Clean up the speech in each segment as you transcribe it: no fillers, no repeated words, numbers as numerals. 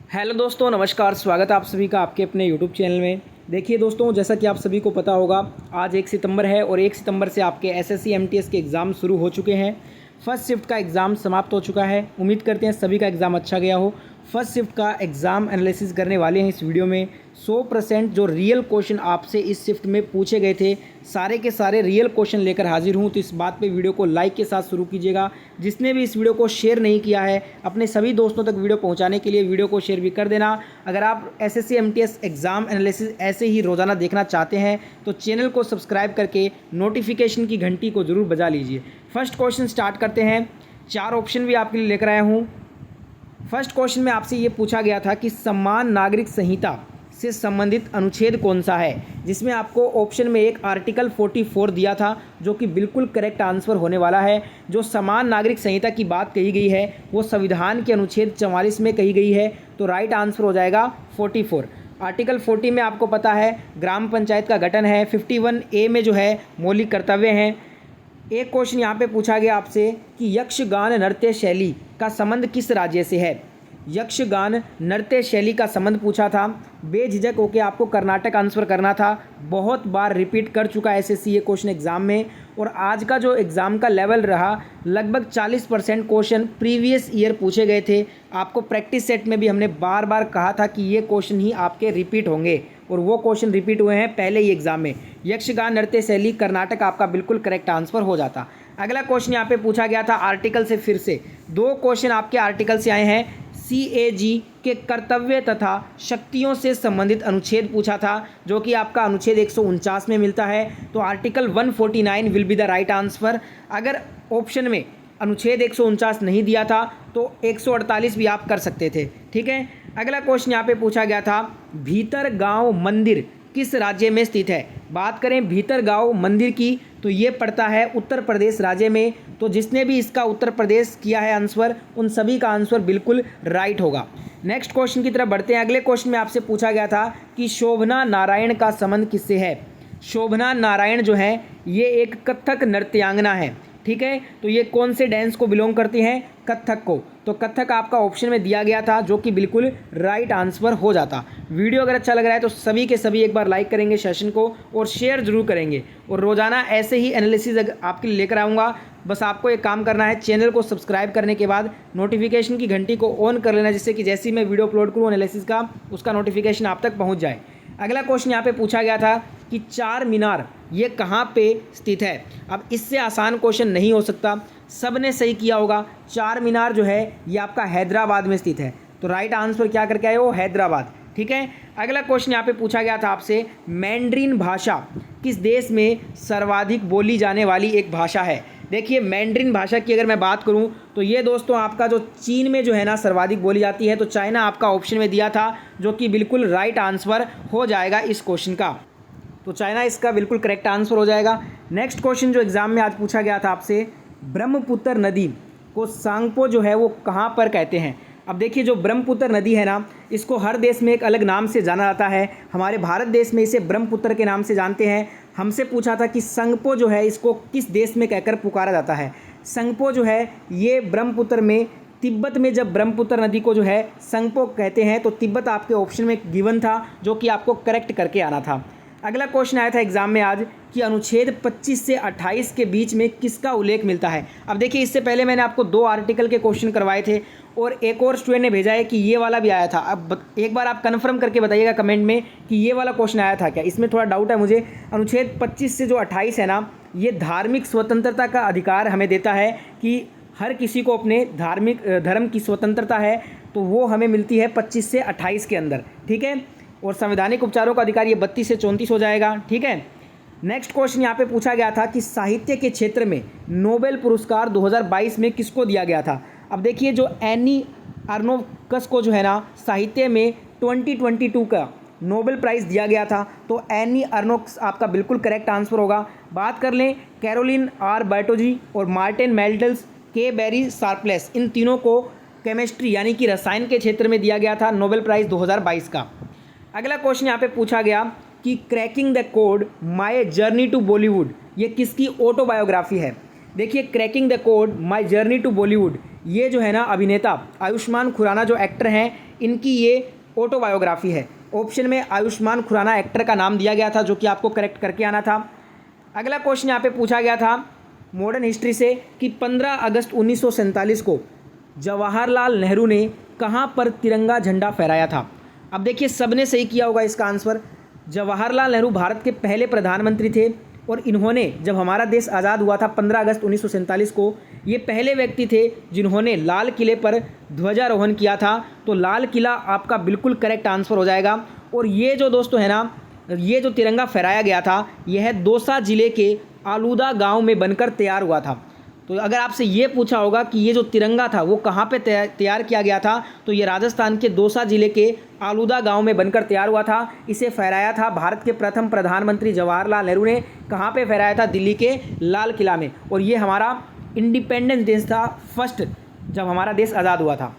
Hello दोस्तों, नमस्कार। स्वागत है आप सभी का आपके अपने यूट्यूब चैनल में। देखिए दोस्तों, जैसा कि आप सभी को पता होगा, आज 1 सितंबर है और 1 सितंबर से आपके एसएससी एमटीएस के एग्ज़ाम शुरू हो चुके हैं। फर्स्ट शिफ्ट का एग्ज़ाम समाप्त हो चुका है। उम्मीद करते हैं सभी का एग्ज़ाम अच्छा गया हो। फर्स्ट शिफ्ट का एग्ज़ाम एनालिसिस करने वाले हैं इस वीडियो में। 100% जो रियल क्वेश्चन आपसे इस शिफ्ट में पूछे गए थे, सारे के सारे रियल क्वेश्चन लेकर हाजिर हूँ। तो इस बात पे वीडियो को लाइक के साथ शुरू कीजिएगा। जिसने भी इस वीडियो को शेयर नहीं किया है, अपने सभी दोस्तों तक वीडियो पहुंचाने के लिए वीडियो को शेयर भी कर देना। अगर आप एसएससी एमटीएस एग्ज़ाम एनालिसिस ऐसे ही रोज़ाना देखना चाहते हैं तो चैनल को सब्सक्राइब करके नोटिफिकेशन की घंटी को ज़रूर बजा लीजिए। फर्स्ट क्वेश्चन स्टार्ट करते हैं। 4 ऑप्शन भी आपके लिए लेकर आया हूँ। फर्स्ट क्वेश्चन में आपसे ये पूछा गया था कि समान नागरिक संहिता से संबंधित अनुच्छेद कौन सा है, जिसमें आपको ऑप्शन में एक आर्टिकल 44 दिया था, जो कि बिल्कुल करेक्ट आंसर होने वाला है। जो समान नागरिक संहिता की बात कही गई है वो संविधान के अनुच्छेद 44 में कही गई है, तो राइट आंसर हो जाएगा 44। आर्टिकल 40 में आपको पता है ग्राम पंचायत का गठन है। 51A में जो है मौलिक कर्तव्य हैं। एक क्वेश्चन यहाँ पे पूछा गया आपसे कि यक्षगान नृत्य शैली का संबंध किस राज्य से है। यक्षगान नृत्य शैली का संबंध पूछा था। बेझिझक होकर आपको कर्नाटक आंसर करना था। बहुत बार रिपीट कर चुका है एसएससी ये क्वेश्चन एग्जाम में, और आज का जो एग्ज़ाम का लेवल रहा, लगभग 40% क्वेश्चन प्रीवियस ईयर पूछे गए थे। आपको प्रैक्टिस सेट में भी हमने बार बार कहा था कि ये क्वेश्चन ही आपके रिपीट होंगे, और वो क्वेश्चन रिपीट हुए हैं पहले ही एग्जाम में। यक्षगान नृत्य शैली कर्नाटक आपका बिल्कुल करेक्ट आंसर हो जाता। अगला क्वेश्चन यहाँ पे पूछा गया था आर्टिकल से। फिर से 2 क्वेश्चन आपके आर्टिकल से आए हैं। सीएजी के कर्तव्य तथा शक्तियों से संबंधित अनुच्छेद पूछा था, जो कि आपका अनुच्छेद 149 में मिलता है। तो article 149 will be the right answer. अगर ऑप्शन में अनुच्छेद 149 नहीं दिया था तो 148 भी आप कर सकते थे। ठीक है। अगला क्वेश्चन यहाँ पे पूछा गया था, भीतर गांव मंदिर किस राज्य में स्थित है। बात करें भीतर गांव मंदिर की तो ये पड़ता है उत्तर प्रदेश राज्य में। तो जिसने भी इसका उत्तर प्रदेश किया है आंसर, उन सभी का आंसर बिल्कुल राइट होगा। नेक्स्ट क्वेश्चन की तरफ बढ़ते हैं। अगले क्वेश्चन में आपसे पूछा गया था कि शोभना नारायण का संबंध किससे है। शोभना नारायण जो है ये एक कथक नृत्यांगना है। ठीक है। तो ये कौन से डांस को बिलोंग करती हैं, कथक को। तो कथक आपका ऑप्शन में दिया गया था, जो कि बिल्कुल राइट आंसर हो जाता। वीडियो अगर अच्छा लग रहा है तो सभी के सभी एक बार लाइक करेंगे सेशन को, और शेयर जरूर करेंगे। और रोजाना ऐसे ही एनालिसिस आपके लिए लेकर आऊँगा। बस आपको एक काम करना है, चैनल को सब्सक्राइब करने के बाद नोटिफिकेशन की घंटी को ऑन कर लेना, जिससे कि जैसे ही मैं वीडियो अपलोड करूँ एनालिसिस का, उसका नोटिफिकेशन आप तक पहुँच जाए। अगला क्वेश्चन यहाँ पे पूछा गया था कि चार मीनार ये कहाँ पे स्थित है। अब इससे आसान क्वेश्चन नहीं हो सकता, सब ने सही किया होगा। चार मीनार जो है ये आपका हैदराबाद में स्थित है। तो राइट आंसर क्या करके आए हो, हैदराबाद। ठीक है। अगला क्वेश्चन यहाँ पे पूछा गया था आपसे, मैंड्रीन भाषा किस देश में सर्वाधिक बोली जाने वाली एक भाषा है। देखिए मैंड्रीन भाषा की अगर मैं बात करूं तो ये दोस्तों आपका जो चीन में जो है ना सर्वाधिक बोली जाती है। तो चाइना आपका ऑप्शन में दिया था, जो कि बिल्कुल राइट आंसर हो जाएगा इस क्वेश्चन का। तो चाइना इसका बिल्कुल करेक्ट आंसर हो जाएगा। नेक्स्ट क्वेश्चन जो एग्जाम में आज पूछा गया था आपसे, ब्रह्मपुत्र नदी को सांगपो जो है वो कहाँ पर कहते हैं। अब देखिए जो ब्रह्मपुत्र नदी है ना, इसको हर देश में एक अलग नाम से जाना जाता है। हमारे भारत देश में इसे ब्रह्मपुत्र के नाम से जानते हैं। हमसे पूछा था कि संगपो जो है इसको किस देश में कहकर पुकारा जाता है। संगपो जो है ये ब्रह्मपुत्र में, तिब्बत में जब ब्रह्मपुत्र नदी को जो है संगपो कहते हैं, तो तिब्बत आपके ऑप्शन में गिवन था, जो कि आपको करेक्ट करके आना था। अगला क्वेश्चन आया था एग्जाम में आज कि अनुच्छेद 25 से 28 के बीच में किसका उल्लेख मिलता है। अब देखिए इससे पहले मैंने आपको 2 आर्टिकल के क्वेश्चन करवाए थे, और एक और स्टूडेंट ने भेजा है कि ये वाला भी आया था। अब एक बार आप कंफर्म करके बताइएगा कमेंट में कि ये वाला क्वेश्चन आया था क्या। इसमें थोड़ा डाउट है मुझे। अनुच्छेद 25 से जो 28 है ना, ये धार्मिक स्वतंत्रता का अधिकार हमें देता है कि हर किसी को अपने धार्मिक धर्म की स्वतंत्रता है, तो वो हमें मिलती है 25 से 28 के अंदर। ठीक है। और संवैधानिक उपचारों का अधिकार ये 32 से 34 हो जाएगा। ठीक है। नेक्स्ट क्वेश्चन यहाँ पे पूछा गया था कि साहित्य के क्षेत्र में नोबेल पुरस्कार 2022 में किसको दिया गया था। अब देखिए जो एनी अर्नोकस को जो है ना साहित्य में 2022 का नोबेल प्राइज़ दिया गया था। तो एनी अर्नोकस आपका बिल्कुल करेक्ट आंसर होगा। बात कर लें कैरोलिन आर बैटोजी और मार्टिन मेल्डल्स, के बेरी शार्पलेस, इन तीनों को केमिस्ट्री यानी कि रसायन के क्षेत्र में दिया गया था नोबेल प्राइज़ 2022 का। अगला क्वेश्चन यहाँ पे पूछा गया कि cracking the code my journey to Bollywood ये किसकी ऑटोबायोग्राफी है। देखिए cracking the code my journey to Bollywood ये जो है ना अभिनेता आयुष्मान खुराना जो एक्टर हैं, इनकी ये ऑटोबायोग्राफी है। ऑप्शन में आयुष्मान खुराना एक्टर का नाम दिया गया था, जो कि आपको करेक्ट करके आना था। अगला क्वेश्चन यहाँ पे पूछा गया था मॉडर्न हिस्ट्री से कि 15 अगस्त 1947 को जवाहरलाल नेहरू ने कहाँ पर तिरंगा झंडा फहराया था। अब देखिए सबने सही किया होगा इसका आंसर। जवाहरलाल नेहरू भारत के पहले प्रधानमंत्री थे और इन्होंने जब हमारा देश आज़ाद हुआ था 15 अगस्त 1947 को, ये पहले व्यक्ति थे जिन्होंने लाल किले पर ध्वजारोहण किया था। तो लाल किला आपका बिल्कुल करेक्ट आंसर हो जाएगा। और ये जो दोस्तों है ना, ये जो तिरंगा फहराया गया था, यह दौसा जिले के आलूदा गांव में बनकर तैयार हुआ था। तो अगर आपसे ये पूछा होगा कि ये जो तिरंगा था वो कहाँ पे तैयार किया गया था, तो ये राजस्थान के दौसा जिले के आलूदा गांव में बनकर तैयार हुआ था। इसे फहराया था भारत के प्रथम प्रधानमंत्री जवाहरलाल नेहरू ने। कहाँ पे फहराया था? दिल्ली के लाल किला में। और ये हमारा इंडिपेंडेंस डे था फर्स्ट, जब हमारा देश आज़ाद हुआ था।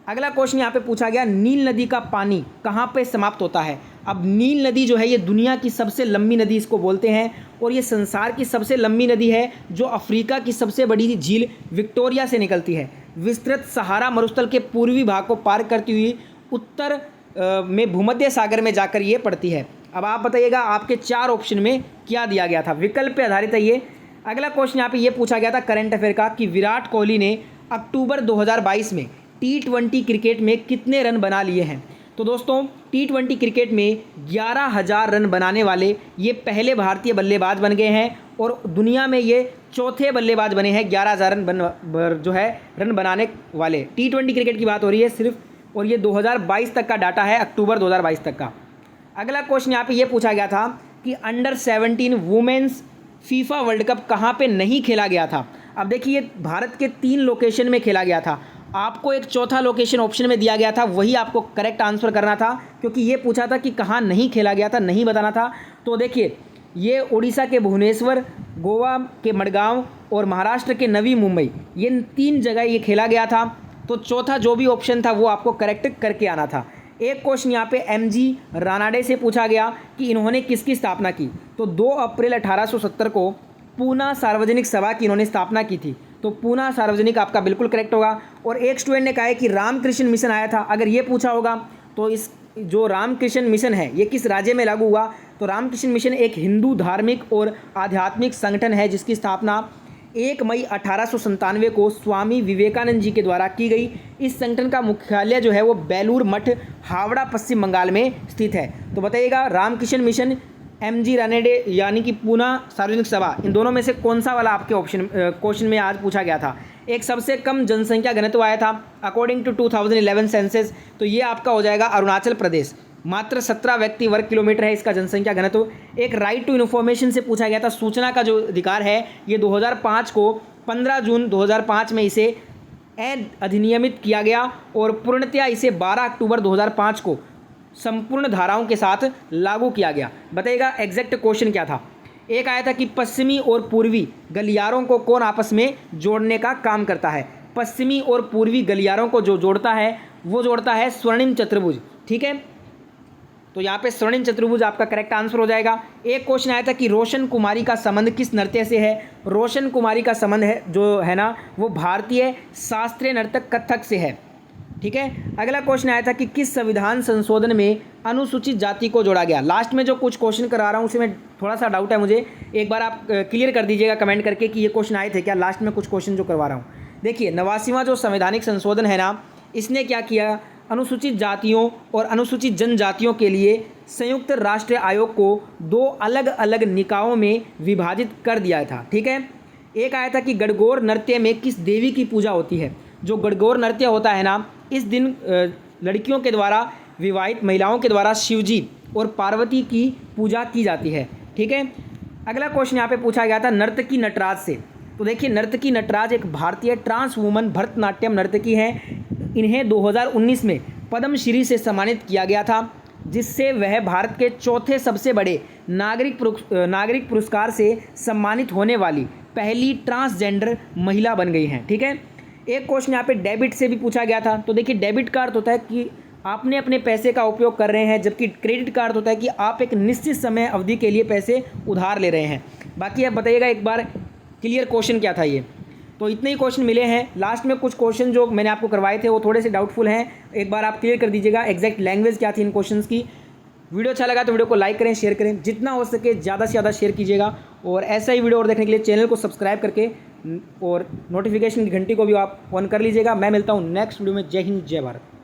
अगला क्वेश्चन यहाँ पे पूछा गया, नील नदी का पानी कहाँ पे समाप्त होता है। अब नील नदी जो है ये दुनिया की सबसे लंबी नदी इसको बोलते हैं, और ये संसार की सबसे लंबी नदी है, जो अफ्रीका की सबसे बड़ी झील विक्टोरिया से निकलती है। विस्तृत सहारा मरुस्थल के पूर्वी भाग को पार करती हुई उत्तर में भूमध्य सागर में जाकर ये पड़ती है। अब आप बताइएगा आपके 4 ऑप्शन में क्या दिया गया था, विकल्प पे आधारित है ये। अगला क्वेश्चन यहाँ पे ये पूछा गया था करंट अफेयर का कि विराट कोहली ने अक्टूबर 2022 में T20 क्रिकेट में कितने रन बना लिए हैं। तो दोस्तों T20 क्रिकेट में 11,000 रन बनाने वाले ये पहले भारतीय बल्लेबाज बन गए हैं, और दुनिया में ये चौथे बल्लेबाज बने हैं 11,000 रन जो है रन बनाने वाले। T20 क्रिकेट की बात हो रही है सिर्फ, और ये 2022 तक का डाटा है, अक्टूबर 2022 तक का। अगला क्वेश्चन यहाँ पे ये पूछा गया था कि under 17 women's FIFA World Cup कहाँ पे नहीं खेला गया था। अब देखिए भारत के 3 लोकेशन में खेला गया था, आपको एक चौथा लोकेशन ऑप्शन में दिया गया था, वही आपको करेक्ट आंसर करना था, क्योंकि ये पूछा था कि कहाँ नहीं खेला गया था, नहीं बताना था। तो देखिए ये उड़ीसा के भुवनेश्वर, गोवा के मडगांव और महाराष्ट्र के नवी मुंबई, ये 3 जगह ये खेला गया था। तो चौथा जो भी ऑप्शन था वो आपको करेक्ट करके आना था। एक क्वेश्चन यहाँ पे MG रानाडे से पूछा गया कि इन्होंने किसकी स्थापना की। तो 2 अप्रैल 1870 को पूना सार्वजनिक सभा की इन्होंने स्थापना की थी। तो पूना सार्वजनिक आपका बिल्कुल करेक्ट होगा। और एक स्टूडेंट ने कहा है कि रामकृष्ण मिशन आया था। अगर ये पूछा होगा तो इस जो रामकृष्ण मिशन है ये किस राज्य में लागू हुआ। तो रामकृष्ण मिशन एक हिंदू धार्मिक और आध्यात्मिक संगठन है, जिसकी स्थापना 1 मई 1897 को स्वामी विवेकानंद जी के द्वारा की गई। इस संगठन का मुख्यालय जो है वो बेलूर मठ, हावड़ा, पश्चिम बंगाल में स्थित है। तो बताइएगा रामकृष्ण मिशन, MG रानाडे यानी कि पूना सार्वजनिक सभा, इन दोनों में से कौन सा वाला आपके ऑप्शन क्वेश्चन में आज पूछा गया था। एक सबसे कम जनसंख्या घनत्व आया था अकॉर्डिंग टू 2011 सेंसस, तो ये आपका हो जाएगा अरुणाचल प्रदेश। मात्र 17 व्यक्ति वर्ग किलोमीटर है इसका जनसंख्या घनत्व। एक राइट टू इन्फॉर्मेशन से पूछा गया था, सूचना का जो अधिकार है, ये 2005 को 15 जून 2005 में इसे अधिनियमित किया गया, और पूर्णतया इसे 12 अक्टूबर 2005 को संपूर्ण धाराओं के साथ लागू किया गया। बताइएगा एग्जैक्ट क्वेश्चन क्या था। एक आया था कि पश्चिमी और पूर्वी गलियारों को कौन आपस में जोड़ने का काम करता है। पश्चिमी और पूर्वी गलियारों को जो जोड़ता है वो जोड़ता है स्वर्णिम चतुर्भुज। ठीक है, तो यहाँ पे स्वर्णिम चतुर्भुज आपका करेक्ट आंसर हो जाएगा। एक क्वेश्चन आया था कि रोशन कुमारी का संबंध किस नृत्य से है। रोशन कुमारी का संबंध है जो है ना वो भारतीय शास्त्रीय नर्तक कथक से है। ठीक है, अगला क्वेश्चन आया था कि किस संविधान संशोधन में अनुसूचित जाति को जोड़ा गया। लास्ट में जो कुछ क्वेश्चन करा रहा हूँ उसमें थोड़ा सा डाउट है मुझे, एक बार आप क्लियर कर दीजिएगा कमेंट करके कि ये क्वेश्चन आए थे क्या। लास्ट में कुछ क्वेश्चन जो करवा रहा हूँ, देखिए 89वां जो संवैधानिक संशोधन है ना, इसने क्या किया, अनुसूचित जातियों और अनुसूचित जनजातियों के लिए संयुक्त राष्ट्र आयोग को 2 अलग अलग निकायों में विभाजित कर दिया था। ठीक है, एक आया था कि गणगौर नृत्य में किस देवी की पूजा होती है। जो गणगौर नृत्य होता है ना, इस दिन लड़कियों के द्वारा, विवाहित महिलाओं के द्वारा शिवजी और पार्वती की पूजा की जाती है। ठीक है, अगला क्वेश्चन यहाँ पे पूछा गया था नर्तकी नटराज से। तो देखिए नर्तकी नटराज एक भारतीय ट्रांस वुमन भरतनाट्यम नर्तकी हैं। इन्हें 2019 में पद्मश्री से सम्मानित किया गया था, जिससे वह भारत के चौथे सबसे बड़े नागरिक पुरस्कार से सम्मानित होने वाली पहली ट्रांसजेंडर महिला बन गई हैं। ठीक है, एक क्वेश्चन यहाँ पे डेबिट से भी पूछा गया था। तो देखिए डेबिट का अर्थ होता है कि आपने अपने पैसे का उपयोग कर रहे हैं, जबकि क्रेडिट का अर्थ होता है कि आप एक निश्चित समय अवधि के लिए पैसे उधार ले रहे हैं। बाकी आप बताइएगा एक बार क्लियर क्वेश्चन क्या था ये। तो इतने ही क्वेश्चन मिले हैं। लास्ट में कुछ क्वेश्चन जो मैंने आपको करवाए थे वो थोड़े से डाउटफुल हैं, एक बार आप क्लियर कर दीजिएगा एग्जैक्ट लैंग्वेज क्या थी इन क्वेश्चंस की। वीडियो अच्छा लगा तो वीडियो को लाइक करें, शेयर करें, जितना हो सके ज़्यादा से ज़्यादा शेयर कीजिएगा। और ऐसा ही वीडियो और देखने के लिए चैनल को सब्सक्राइब करके और नोटिफिकेशन की घंटी को भी आप ऑन कर लीजिएगा। मैं मिलता हूँ नेक्स्ट वीडियो में। जय हिंद, जय भारत।